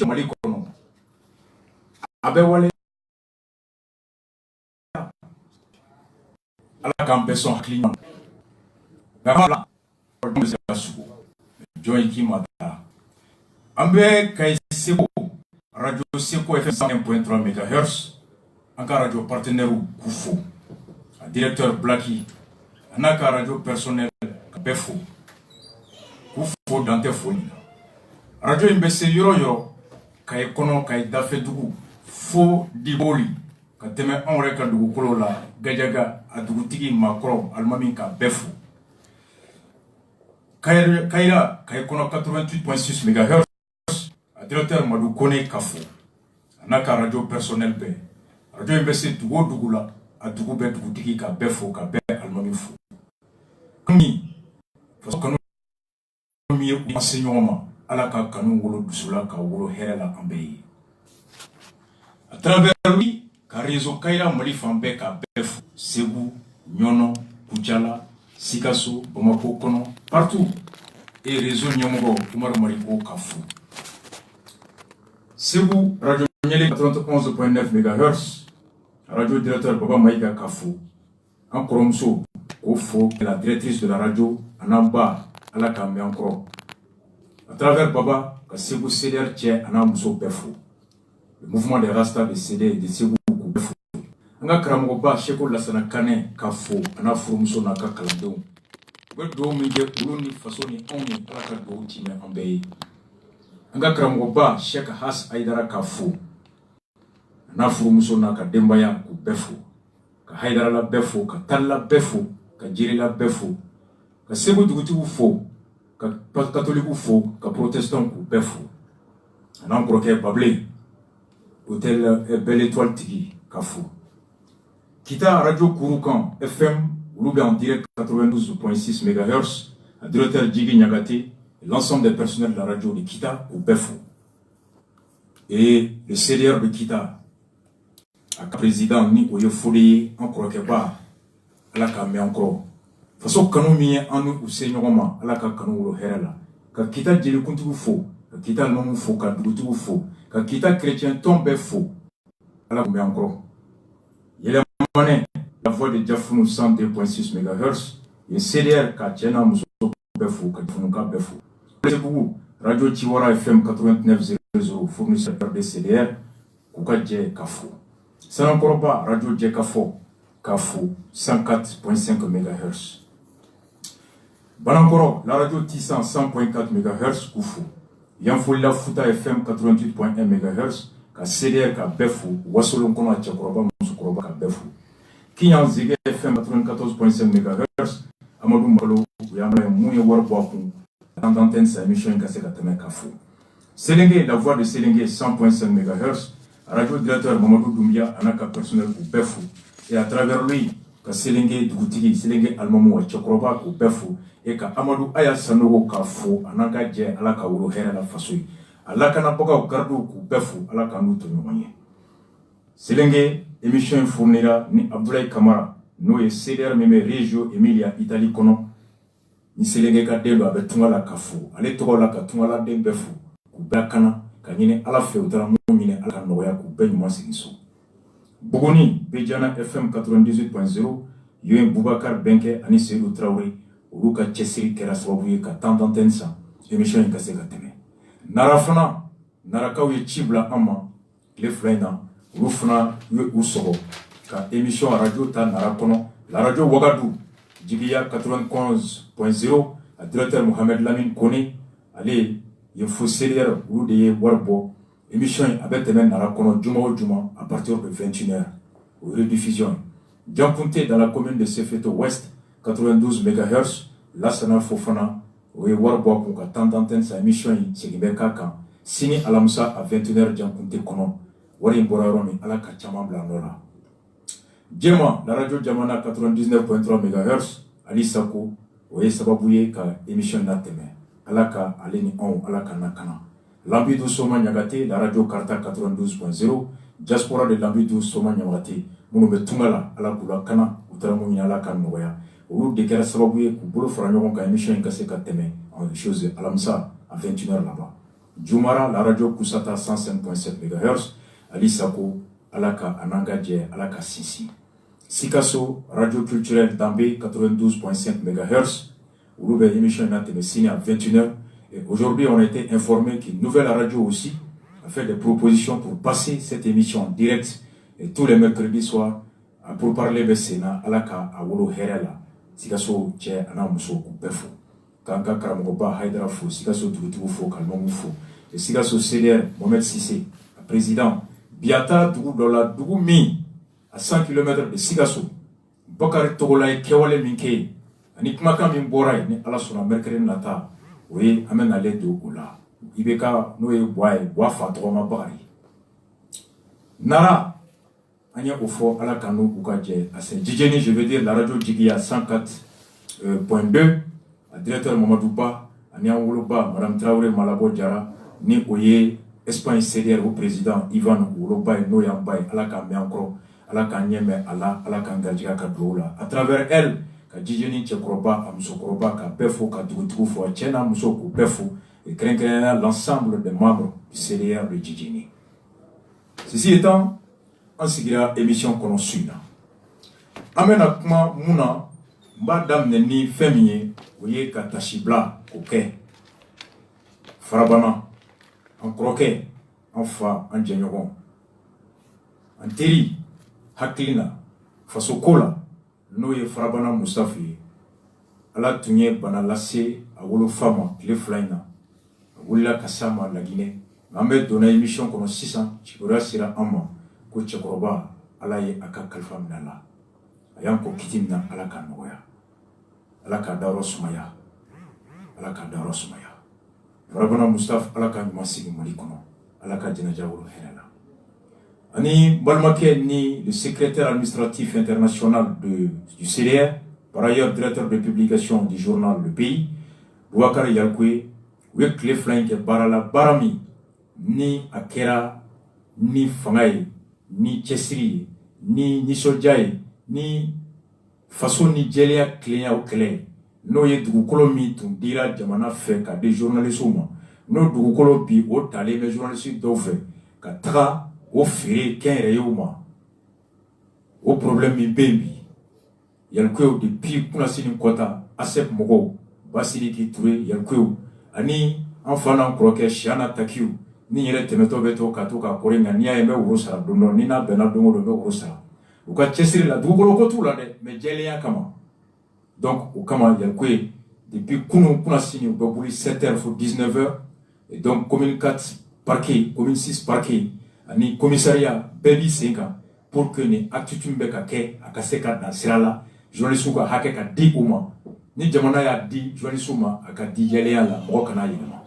Mali kono abe wale ala kampe son client gafala joy ki mata ambe kay seko radio seko FM 1.3 MHz anga radio partenaire Koufo directeur Blacky anaka radio personnel Befo Koufo dante foni radio imbese yoro kay kono kay dafe dugu fo diboli ka teme on reka dugu kolo la gajaga adugu tigi makro almami ka Befo Kaira kay kono 88.6 MHz directeur Madou Kone Kafo anaka radio personnel be radio imbese dugu la adugu be dugu tigi ka Befo ka be almami fo ni faso kanu mi enseignement ala ka kanu wolo dusula ka wolo herela ambe à travers lui ka réseau Kaira Mali fambe ka Befo Ségou Nyono Koutiala Sikasso Bamako Kono partout et réseau Nyamogo Oumar Mariko Kafou Ségou radio Nyele 91.9 MHz radio directeur Baba Maïga Kafou en Koromso Koufo la directrice de la radio Anamba ala kambe encore à travers Baba ka Ségou CDR Tché Anamso Befo le mouvement des Rasta de CD de Ségou Befo anga kramogo ba Cheko Lassana Kane Kafo ana furumso na ka kalandon do mi je uluni fasoni oni ala ka do time ambe anga kramogo ba Cheikh Has Aidara Kafo ana furumso na ka dembaya ku Befo ka Haidara la Befo ka Talla Befo ka Jiri la Befo ka Ségou dugutigu fo ka catholique fo ka protestant ku Befo ana broke bablé hôtel Belle Étoile Tigi Kafo Kita radio Kouroukan FM Louga en direct 92.6 MHz directeur Djigi Nyagate et l'ensemble des personnels de la radio de Kita ou Befo et le CDR de Kita à président ni Oyo Folie encore Keba ala ka me encore faso kanu mi en ou seigneurement ala ka kanu lo herala ka Kita jeli kuntu fo ka Kita non fo ka dutu fo ka Kita chrétien tombe fo ala me encore yele mané la voix de Diafounou 102.6 MHz et CDR ka tchena muso Befo ka Diafounou ka Befo radio Tiwara FM 89.0 fournisseur de CDR kuka dje Kafo ça encore pas radio dje Kafo 104.5 MHz. Balankoro, la radio Tissan 100.4 MHz Koufou. Yanfoula Fouta FM 88.1 MHz. Ka CDR ka Befo. Wasolon kono a Tchakoroba Moussoukoba ka Befo. Kinyan Zige FM 94.5 MHz. Amadou Malo, Yamre Mouye Warboakou. L'antenne sa émission Kassé Katame Kafou. Séléngué, la voix de Séléngué 100.5 MHz. Radio directeur Mamadou Doumbia, Anaka personnel pour Befo. Et à travers lui, ka Séléngué Dougutigi, Séléngué Almamou, Tchakoroba pour Befo. Et ka Amadou Aya Sanogo Kafo, Anaka Dje, Alaka Uro Hera la Fasoui. Alaka Napoka ou Gardou pour Befo, Alaka Nouto Noye. Séléngué, émission fournira ni Abdoulaye Kamara, nous CDR Meme Régio Emilia Italie Kono. Ni Séléngué Kadelo avec Tungala Kafo, Allez Togola Katungala de Befo, Koubakana, Kanine Alafe Utara Moumine Alaka Noya Kouben Mouassigiso. Bogoni, Bejana FM 98.0, Youen Boubacar Benke, Anisseydou Traoré, Uluka Tchessiri Keraswabouye, ka tant d'antenne sa, émission en Kassé Gateme. Narafana, Narakaouye Chibla Ama, les Flaina, Rufna, Yue Oussoro, ka émission à radio Ta Narakono, la radio Ouagadou, Djibia 95.0, à directeur Mohamed Lamine Kone, allez, il faut CDR, Oudeye Warbo, émission avec Narakono Djuma à partir de 21h, aux rediffusions. Djampunte dans la commune de Sefeto Ouest, 92 MHz, Lassana Fofana, oui, Warboa pour tant d'antenne sa émission, c'est Kaka. Sini Alamsa à 21h, Djampunte Kono, Warim Boraroni, Alaka Chamam Blanora. Djema, la radio Djamana 99.3 MHz, Ali Sako, oui, Sababouye, ka émission Nateme, Alaka Aleni On, Alaka Nakana. Lambidou Soma Nyagate, la radio Karta 92.0, Diaspora de Lambidou Soma Nyagate, Mounoube Tungala, Alakula Kana, Utaramouni Alaka Noya. Ou de Kera Sababouye, Koubolo Franyon, ka émission Nkase Kateme, en chose Alamsa, à 21h là-bas. Djoumara, la radio Kusata 105.7 MHz, Ali Sako, Alaka Ananga Dje, Alaka Sisi. Sikasso, radio culturelle Dambé 92.5 MHz, Ouloube émission Natemessini à 21h. Et aujourd'hui, on a été informé qu'une nouvelle radio aussi a fait des propositions pour passer cette émission en direct et tous les mercredis soirs pour parler de Sénat, Alaka, Awolo Herela, Sikasso, Tché, Anamuso, ou Perfo. Kanka Karamoba, Haïdra Fou, Sikasso, Dougou Fou, Kalmongou Fou. Et Sikasso CDR, Mohamed Sissé, président, Biata, Dougou Dola, Dougou Mi, à 100 km de Sikasso. Bakari Togolai, Kewale Minke, Anikmaka Mimborai, ni Ala Sona, mercredi Nata, oui, Amen Ale de Oula. Ibeka, Noé, Boy, Wafa, Troma Bari. Nara, Anya Ofo, Alakano, Oukadje, à Saint-Djidjeni, je veux dire la radio Djigia 104.2, directeur Mamadouba, Anya Woloba, Madame Traoré Malabo Diara, ni Oye, Espagne CDR au président Ivan Woloba et Noyambay, Alaka Miankro, Alaka Nyeme, Alaka Ngadjika Kadroula. À travers elle, Djidjeni Tchekroba, Amsokroba, Kabefo, Kadoutroufo, Tchena Moussoko, Befo, et créer l'ensemble des membres du CDR de Djidjeni. Ceci étant, on sigira émission qu'on suit. Amena kuma muna mbadam neni femiye oye katashibla koke farabana en croquet en fa en djenyogon en teri haklina fasokola noye farabana mustafi ala tunye bana lasse awolo fama kile flaina wula kasama la Guinée ambe dona émission qu'on 600 chikora sira amma ko chekoroba ala ye aka kalfa minala ayanko kitimna ala ka noya ala ka daro sumaya ala ka daro sumaya farabana mustaf ala ka masigi malikono ala ka jina jawro herela ani balmake ni le secrétaire administratif international du CDR, par ailleurs directeur de publication du journal Le Pays, Bouakar Yalkoué wek le flanke barala barami ni akera ni fangai ni chesiri ni sojaye ni façon ni jelia client au clé no ye dugukolo mi tun dira jamana fe ka de journalistes ma no dugukolo bi o tale me journalistes do fe ka tra o fere kere yoma o problème mi baby yalko depuis kuna sini kota asep mogo basili ki trouvé yalko ani enfana croquet chiana takiu ni yele temeto beto katuka korenga ni ayeme urusara dono ni na bena dongo do urusara uka chesiri la dugolo ko tula de me jelia kama donc au kama yalkwe depuis kuna sini do buli 7h pour 19h et donc commune 4 parquet commune 6 parquet ani commissariat bebi 5 pour que ni actitumbe ka ke akaseka dans sirala journaliste ko hake ka di uma ni jamana ya di journaliste uma aka di jelia la mo kana yima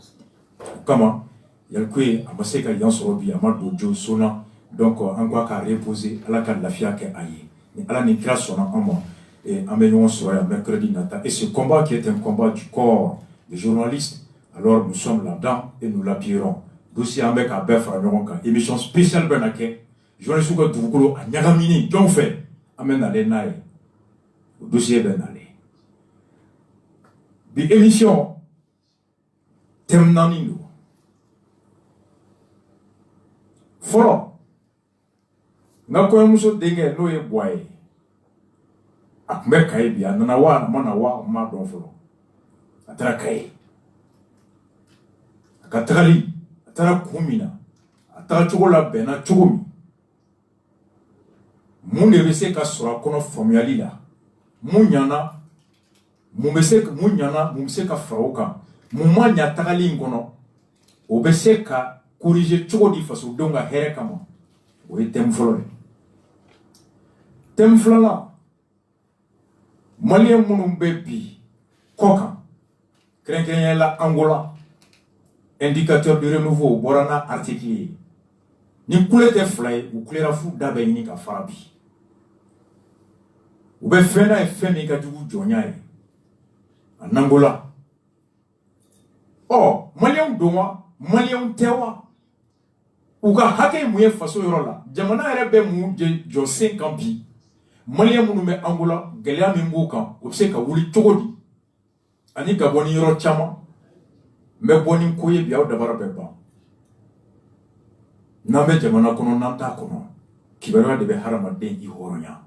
kama yalkwe amaseka yansorobi amadojo sona donc on va qu'à reposer à la de la fia qui aille ni ala ni grâce sona amo et amène sur le mercredi nata et ce combat qui est un combat du corps des journalistes alors nous sommes là-dedans et nous l'appuierons dossier avec à bef à émission spéciale benake journaliste ko dugukolo a nyagamini donc fait amène aller naï dossier benale bi émission terminani folo nga ko muso denge no ye boye akme kai bia na wa mana wa ma don folo atara kai akatali atara kumina atara chokola bena chokomi mun de bese ka sura kono formali la munyana mumese ka faroka mumanya takali ngono obese ka corriger chokodi faso donga here kama o tem folo temflala malien munum bebi koka krenken la Angola indicateur de renouveau borana article ni kulete fly ou kulera fu dabe ni ka farabi ou be fena e femi ka dugu jonyai en Angola oh malien doma malien tewa uka hake muye faso yorola jamana rebe mu jo 5 bi malien munu me Angola gelia mi mbuka obse ka wuli togodi ani ka boni yoro chama me boni koye biaw dabara beba Nambe jamana kono nanta kono. Kibarwa de be harama den I horonya.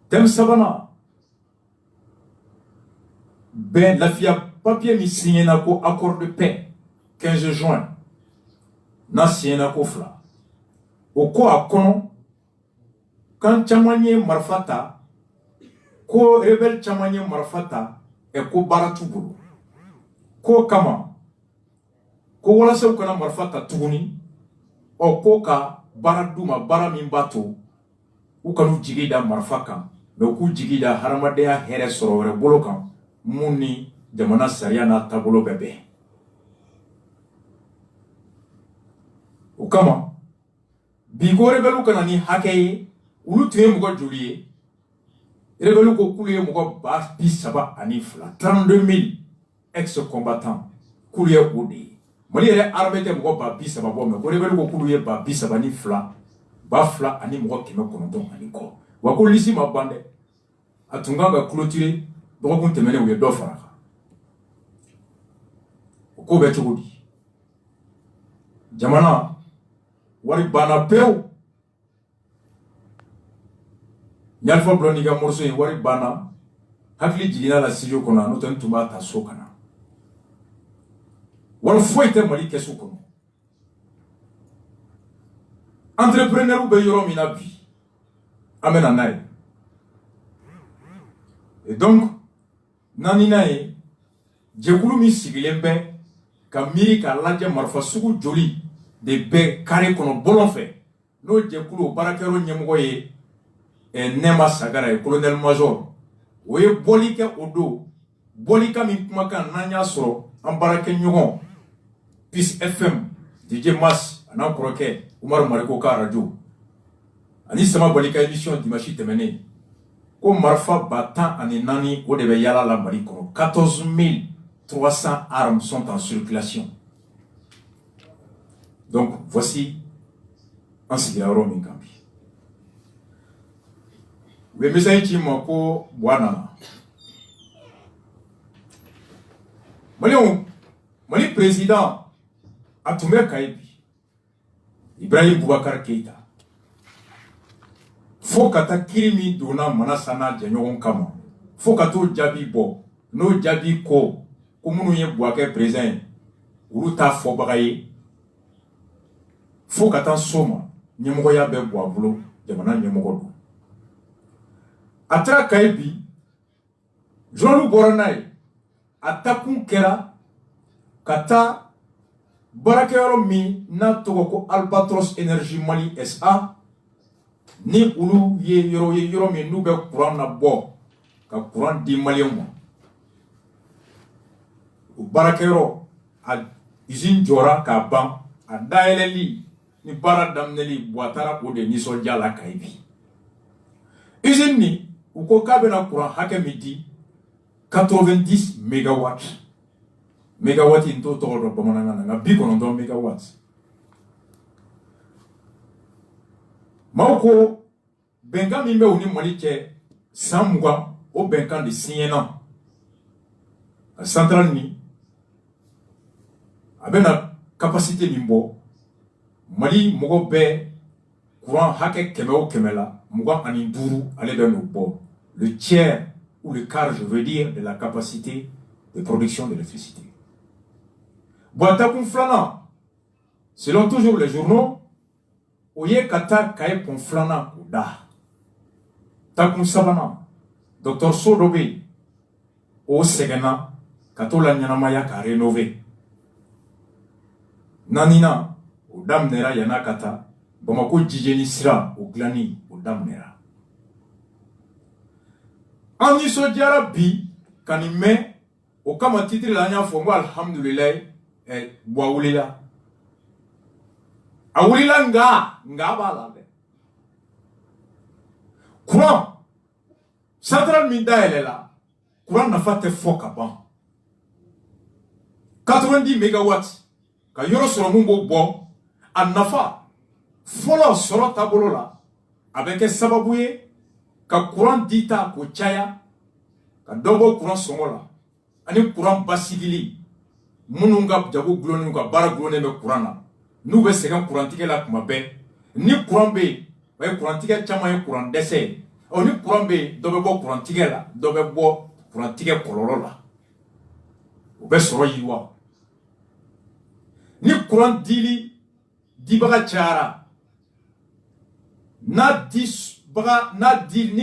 Tem sabana. Ben la fia papier mi signé na ko accord de paix 15 juin. Na signé na ko fla. O ko akono kan chamanye marfata ko rebel chamanye marfata e ko baratu buru. Ko kama ko wala se kana marfata tuguni o ko ka baraduma bara min bato u kanu jigida marfaka me ku jigida haramadea here sorore bolokan muni jamana sariya na tabolo bebe o kama bigo rebelu kana ni hakeye ulu tuye mugo juliye rebelu ko kuliye mugo ba bisaba ani fla 32000 ex-combattants kuliye odi mali yɛrɛ armée tɛ mɔgɔ ba bisaba bɔ mɛ ko rebelle ko k'ulu ye ba bisaba ni fila ba fila ani mɔgɔ 900 ani kɔ wa ko lisi ma ban dɛ a tun kan ka clôturer dɔgɔkun tɛmɛnen u ye dɔ fara kan o ko bɛ cogo di jamana wari banna pewu Yalfa Blon n'i ka morceau in wari banna hakili jiginna la studio kɔnɔ n'o tɛ n tun b'a ta so kana wala foyi tɛ Mali kɛsu kɔnɔ entrepreneur bɛ yɔrɔ min na bi an bɛ na n'a ye et donc naaninan ye jɛkulu min sigilen bɛ ka miiri k'a lajɛ marifa sugu joli de bɛ carré kɔnɔ bɔlɔn fɛ n'o jɛkulu o baarakɛyɔrɔ ɲɛmɔgɔ ye Nema Sagara ye colonel major o ye bɔli kɛ o don bɔlika min kumakan n'an y'a sɔrɔ an baarakɛɲɔgɔn Peace FM, DJ Mas, an kɔrɔkɛ Umar Mariko ka radio ani sama bɔli ka émission dimanche tɛmɛnen ko marifa 114 o de bɛ yala la Mali kɔnɔ 14300 armes sont en circulation. Donc voici un sigira yɔrɔ min kan bi u bɛ message ci ma ko Bwana Mali président a tun bɛ Kayi bi Ibrahim Boubacar Keïta fo ka taa kiri min donna Manasa n'a jɛɲɔgɔn kama fo ka t'o jaabi bɔ n'o jaabi ko minnu ye Boubacar président ye olu t'a fɔbaga ye fo ka taa so ma ɲɛmɔgɔya bɛ bɔ a bolo jamana ɲɛmɔgɔ don a taara Kayi bi journal bɔra n'a ye a takun kɛra ka taa baarakɛyɔrɔ min n'a tɔgɔ ko Albatros Energy Mali SA ni olu ye yɔrɔ min n'u bɛ courant na bɔ ka courant di maliyɛnw ma o baarakɛyɔrɔ a usine jɔra k'a ban a dayɛlɛli ni baara daminɛli bu a taara o de nisɔndiya la Kayi bi usine ni u ko k'a bɛna courant hakɛ min di 90 mégawatts Megawatt in to tɔgɔ dɔ bamanankan na nka 90 mégawatts maaw ko bɛnkan min bɛ u ni Mali cɛ san 20 o bɛnkan de siɲɛna ka centrale ni a bɛna capacité min bɔ Mali mɔgɔ bɛɛ courant hakɛ 100 o 100 la 25 ale bɛ n'o bɔ le tiers ou le quart je veux dire de la capacité de production d'électricité. Boatakun flana, selon toujours les journaux, oye kata kaye pon flana kuda. Takun sabana, Dr. Sodobe, o segena, kato la nyanamaya ka rénové. Nanina, o damnera yana kata, Bamako jijeni sira, o glani, o damnera. Aniso diara bi, kanime, o kama titre la nya fongo alhamdulillah, bwa wulila a wulila nga b'a la dɛ courant centrale min dayɛlɛ la courant nafa tɛ fɔ ka ban 90 mégawatts ka yɔrɔ sɔrɔ mun b'o bɔ a nafa fɔlɔ sɔrɔ taabolo la a bɛ kɛ sababu ye ka courant dita ko caya ka dɔ bɔ courant sɔngɔ la ani courant basigili minnu ka jago gulonnen ka baara gulonnen bɛ courant na nous be segan courant tigɛ la kuma bɛɛ ni courant be o ye courant tigɛ caman ye courant dɛsɛ o ni courant be dɔ bɛ bɔ courant tigɛ la dɔ bɛ bɔ courant tigɛ kɔlɔlɔ la o bɛ sɔrɔ yiriwa ni courant dili dibaga cayara ni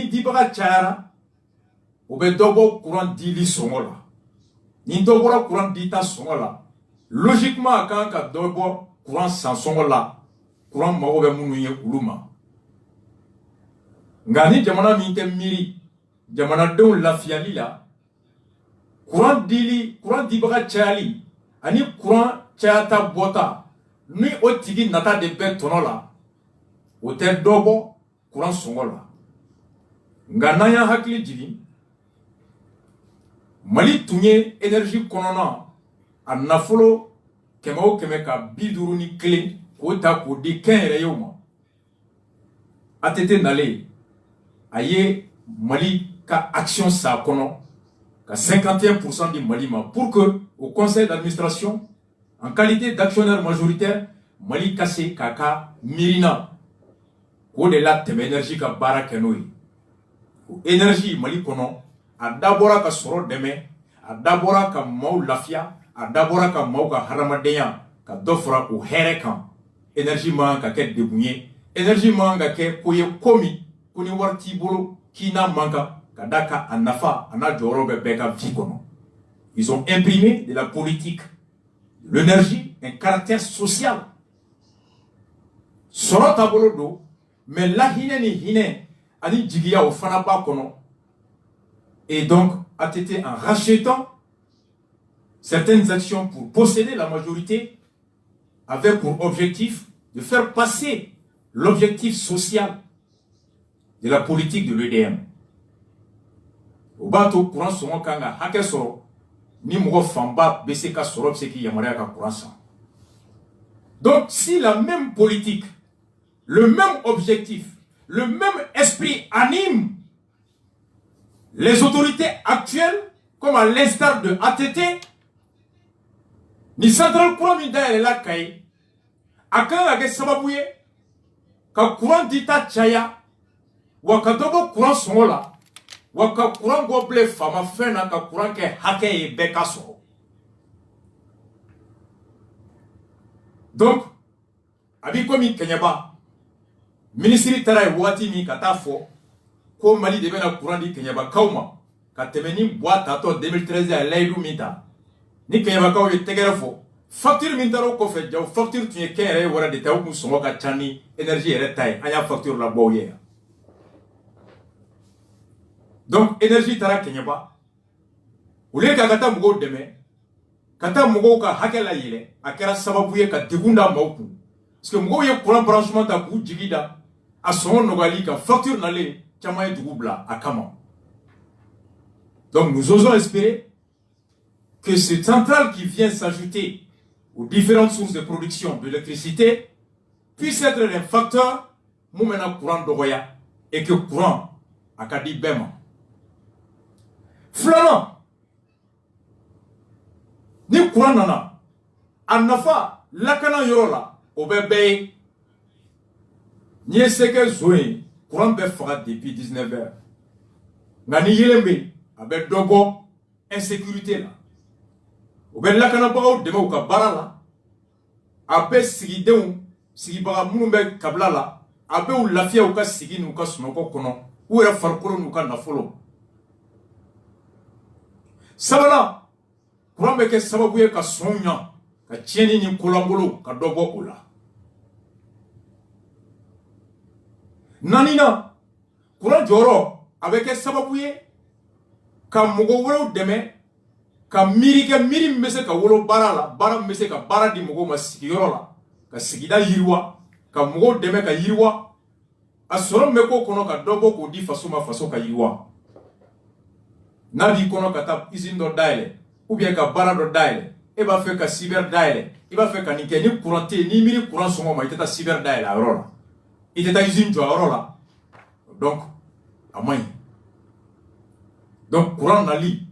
dibaga cayara o bɛ dɔ bɔ courant dili sɔngɔ la ni dɔ bɔra courant dita sɔngɔ la logiquement a kan ka dɔ bɔ courant san sɔngɔ la courant mago bɛ minnu ye olu ma nka ni jamana min tɛ miiri jamanadenw lafiyali la courant dibaga cayali ani courant cayata bɔta ni o tigi nata de bɛ tɔnɔ la o tɛ dɔ bɔ courant sɔngɔ la nka n'an y'an hakili jigin Mali tun ye énergie kɔnɔna a nafolo 100 o 100 ka 51 k'o ta k'o di kɛnyɛrɛyew ma ATT nalen a ye Mali ka action sa kɔnɔ ka 51% di Mali ma pour que au conseil d'administration en qualité d'actionnaire majoritaire Mali ka se k'a ka miirina k'o de la tɛmɛ énergie ka baara kɛ n'o ye o énergie Mali kɔnɔ a dabɔra ka sɔrɔ dɛmɛ a dabɔra ka maaw lafiya a dabɔra ka maaw ka hadamadenya ka dɔ fara o hɛrɛ kan énergie man ka kɛ degun ye énergie man ka kɛ ko ye ko min ko ni wari t'i bolo k'i n'a man kan ka da ka a nafa a n'a jɔyɔrɔ bɛ bɛɛ ka vie kɔnɔ ils ont imprimé de la politique l'énergie un caractère social sɔrɔ taabolo don mais lahinɛ ni hinɛ ani jigiya o fana b'a kɔnɔ. Et donc, ATT, en rachetant certaines actions pour posséder la majorité, avait pour objectif de faire passer l'objectif social de la politique de l'EDM. Au bateau, courant son kanga, hake soro, ni mougo famba, beseka soro, bseki yamaria ka courant san. Donc, si la même politique, le même objectif, le même esprit anime les autorités actuelles, comme à l'instar de ATT, ni central courant minda elle la kay, akan age sababouye, ka courant dita chaya, waka dogo courant songola, waka courant goble fama fena ka courant ke hake e beka so. Donc, abi komi kenyaba, ministri tara e wati mi kata fo, ko Mali de bena courant di Kenyaba kauma ka temeni boîte ato 2013 a laylu minta ni Kenyaba kaw ye tegere fo facture mintaro ko fe jaw facture tu ye kere wara de taw mu songo ka chani énergie ere tay anya facture la boye donc énergie tara Kenyaba ule ka kata mugo deme kata mugo ka hakela yele akera sababu ye ka digunda mawku parce que mugo ye courant branchement ta ku jigida a son nogali ka facture nale. Donc nous osons espérer que cette centrale qui vient s'ajouter aux différentes sources de production d'électricité puisse être un facteur moumena courant d'Ogoya et que courant a kadi bema. Flanant ni courant nana anafa lakana yorola obebe ni seke zoé courant be faga depuis 19h. Ngani yelembe avec dobo insécurité là. O be lakana bawo dema u ka barala. Abe sigidenw sigibaga munun be kabla la. Abe u lafiya u ka sigi nu ka sunoko kono. U yɛrɛ farikolo nu ka nafolo. Sabala courant be kɛ sababu ye ka sɔn ɲa ka tiɲɛni ni kolangolo ka dɔ bɔ o la. Nanina, courant jɔyɔrɔ avec kɛ sababu ye ka mɔgɔ wɛrɛw dɛmɛ ka miiri kɛ miiri min bɛ se ka wolo baara la baara min bɛ se ka baara di mɔgɔw ma sigiyɔrɔ la ka sigida yiriwa ka mɔgɔw dɛmɛ ka yiriwa a sɔrɔ min bɛ k'o kɔnɔ ka dɔ bɔ k'o di faso ma faso ka yiriwa n'a b'i kɔnɔ ka taa usine dɔ dayɛlɛ ou bien ka baara dɔ dayɛlɛ e b'a fɛ ka cyber dayɛlɛ i b'a fɛ ka nin kɛ ni courant tɛ yen n'i miiri courant sɔngɔ ma i tɛ taa cyber dayɛlɛ a yɔrɔ la. Il était usine jɔyɔrɔ la donc a man ɲi donc courant nali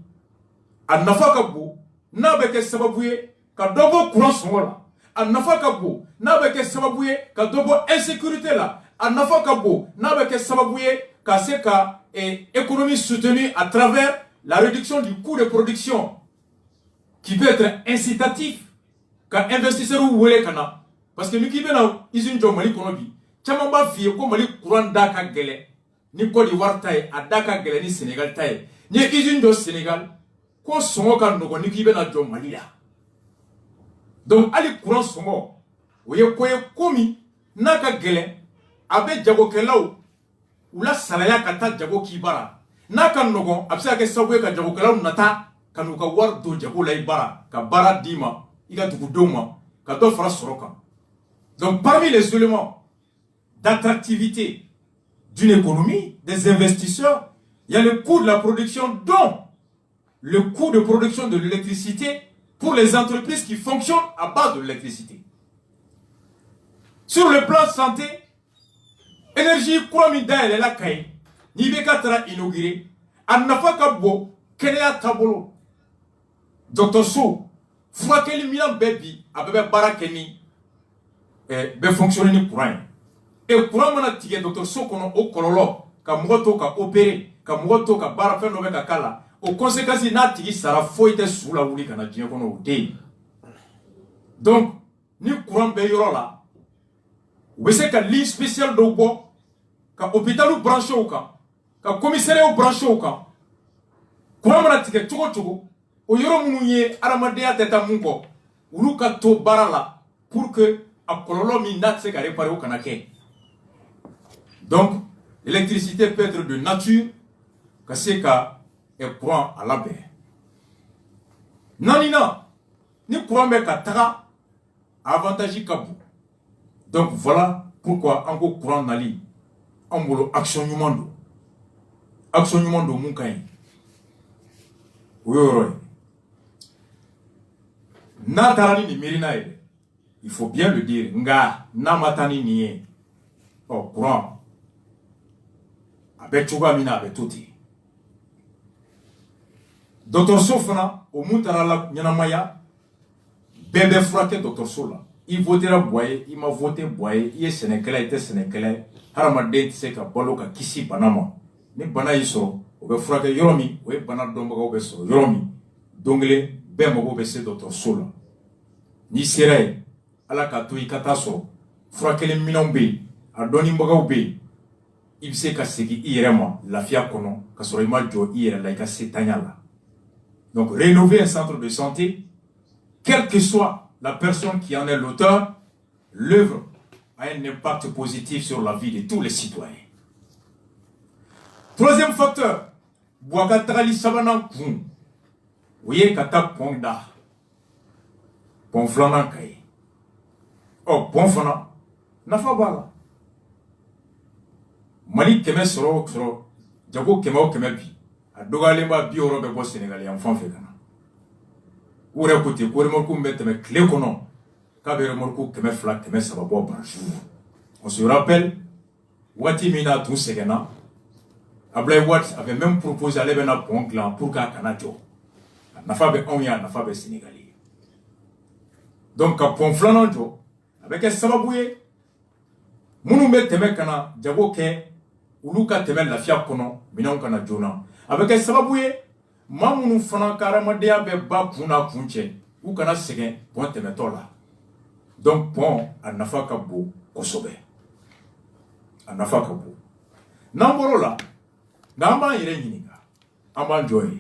a nafa ka bon n'a bɛ kɛ sababu ye ka dɔ bɔ courant sɔngɔ la a nafa ka bon n'a bɛ kɛ sababu ye ka dɔ bɔ insécurité la a nafa ka bon n'a bɛ kɛ sababu ye ka se ka économie soutenue à travers la réduction du coût de production qui peut être incitatif ka investisseur wele kana parce que ni k'i bɛna usine jɔ Mali kɔnɔ bi caman b'a f'i ye ko Mali courant da ka gɛlɛn ni Côte d'Ivoire ta ye a da ka gɛlɛn ni Sénégal ta ye ni ye usine jɔ Sénégal ko sɔngɔ ka nɔgɔn ni k'i bɛna jɔ Mali la donc hali courant sɔngɔ o ye ko ye ko min n'a ka gɛlɛn a bɛ jagokɛlaw u la saraya ka taa jago k'i bara n'a ka nɔgɔn a bɛ se ka kɛ sababu ye ka jagokɛlaw nata ka n'u ka wari don jago la i bara ka baara d'i ma i ka dugudenw ma ka dɔ fara sɔrɔ kan donc parmi les éléments d'attractivité d'une économie des investisseurs il y a le coût de la production dont le coût de production de l'électricité pour les entreprises qui fonctionnent à base de l'électricité. Sur le plan santé, énergie courant mida elle est la caille. Nibeka tara inauguré. Anafa kabo kenya tabolo. Docteur So, fuakeli milan bebi abebe barakeni be fonctionner ni courant. Et courant mana tige Docteur So kono o kololo ka moto ka opérer ka moto ka bara fe no be ka kala. Aux conséquences, il n'a tigi sara foite sous la wuli kana diɲɛ kɔnɔ o tɛ donc ni courant bɛ yɔrɔ la u bɛ se ka ligne spéciale dɔw bɔ ka hôpitaliw branché o kan ka commissariat branché o kan courant mana tigɛ cogo o cogo o yɔrɔ minnu ye adamadenya tɛ taa mun kɔ olu ka to baara la pour que a kɔlɔlɔ min n'a tɛ se ka réparer o kana kɛ donc l'électricité peut être de nature ka se ka et courant à la baie. Nanina, ni courant me katara avantage kabu. Donc voilà pourquoi en gros courant nali en bolo action numando. Action numando munkai. Oui. Na tarani ni mirina ele. Il faut bien le dire. Nga na matani niye. Oh courant. Abe chuga mina abe tuti. Docteur Sofana, au Moutarala Nyanamaya, bébé frappé Docteur Sola. Il votera Boye, il m'a voté Boye, il est Sénégalais, il était Sénégalais. Haramade, tu sais, Baloka, Kissi, Panama. Mais Bana Iso, au be frappé Yoromi, ou Bana Dombago Besso, Yoromi. Dongle, Bemogo Bessé Docteur Sola. Ni Sere, Alakatui Kataso, frappé les Minombe, à Donimbago B. Il sait qu'à ce qui irema, la fia kono, qu'à ce jo ira, laïka Setanyala. Donc, rénover un centre de santé, quelle que soit la personne qui en est l'auteur, l'œuvre a un impact positif sur la vie de tous les citoyens. Troisième facteur, Bouagatrali Sabanan Koun, Ouye Kata Pongda, Ponflanan Kaye. Oh, Ponfana, Nafabala. Mali Keme Soro, Djago Kemao Kemebi. Dogalemba bi oro be bo Sénégalais en fan fe kana ure côté ko remorku mbete me clé kono ka be remorku keme fla keme sababo par jour on se rappelle Wati mina tout segena Ablaye Wade avait même proposé aller bena pont clan pour ka kanajo na fa be on ya na fa be Sénégalais donc ka pont flananjo avec sababuye munu mbete me kana jago ke uluka teme la fia kono minon kana jona avec sababouye mamunu fana karamadea be ba kuna kunche u kana segen pont temetola donc pont anafa kabo kosobe anafa kabo namborola namba ire nyininga amba joy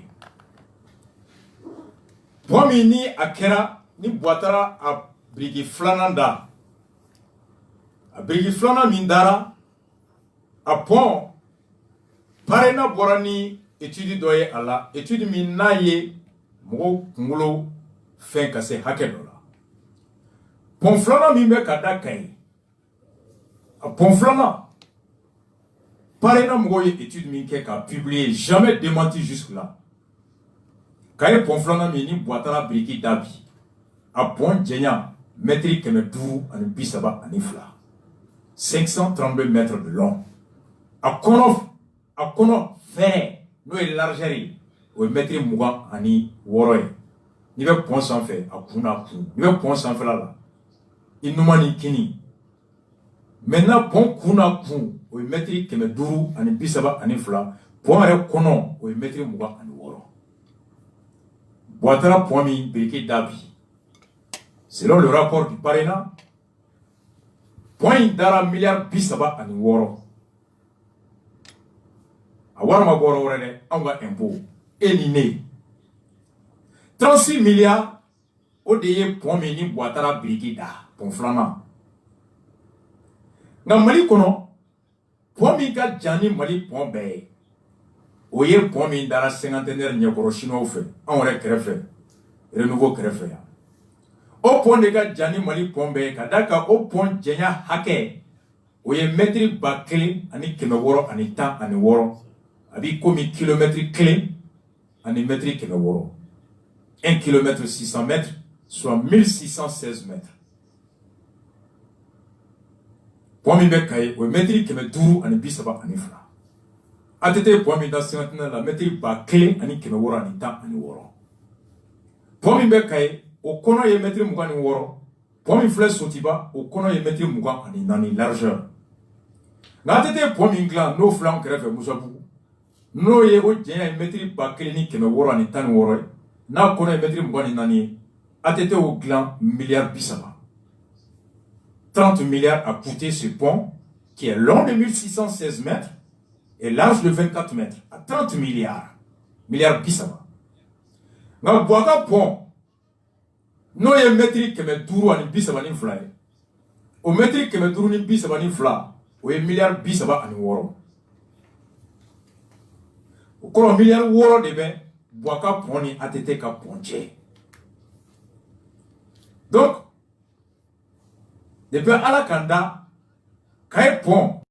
pomi ni akera ni boatara a brigi flananda a brigi flana mindara a pont parena borani étude doye ala étude minaye mo ngolo fin kase hakedola ponflana mimbe kada kai a ponflana parena mo étude minke ka publié jamais démenti jusque là kay ponflana mini boatara briki dabi a pont jenya métrique me dou an bisaba anifla 532 mètres de long a kono fait nous est largeur au mètre mouga ani woroy ni be pont sans fait a kuna kun ni be pont sans fait là Inumani kini. Maintenant, pont kuna kun, ou metri keme duru, ani bisaba, ani fla, pont re kono, ou metri mouga, ani woro. Boitera pont mi, briquet d'abi. Selon le rapport du Parena, point dara milliard bisaba, ani woro. Awarma woro rene, anga impôt. Éliné. 36 milliards, au deye pont mi ni boitera briquet da, pont flamand. Dans Mali kono, pont mi ka jani Mali pont be. Oye pont mi dara cinquantenaire nyekoro chinois fait. On re krefe. Renouveau krefe ya. O pont de ka jani Mali pont be. Kadaka o pont jenya hake. Oye metri ba kele ani keme woro ani tan ani woro. Abi komi kilométre clé ani metri keme woro. 1 km 600 mètres, soit 1616 mètres. Pont mi be kaye, o metri keme duru ani bisaba ani fla. Atete pont mi da cinquantenaire la metri ba clé ani keme woro ani tan ani woro. Pont mi be kaye, o kono ye metri muga ani woro. Pont mi fle sotiba, o kono ye metri muga ani nani largeur. Na atete pont mi glan, no flan krefe musabu. No ye o jenya ye metri ba clé ni keme woro ani tan woro. Na kono ye metri muga ani nani. Atete o glan milliard bisaba. 30 milliards a coûté ce pont qui est long de 1616 mètres et large de 24 mètres. À 30 milliards. Milliards bisaba. Nga boaka pont. No ye metri keme duru ani bisaba ni fly. O metri keme duru ni bisaba ni fla. O ye milliard bisaba ani woro. O kono milliard woro de ben boaka pont ni atete ka ponche. Donc, depuis à la Kanda, quand pont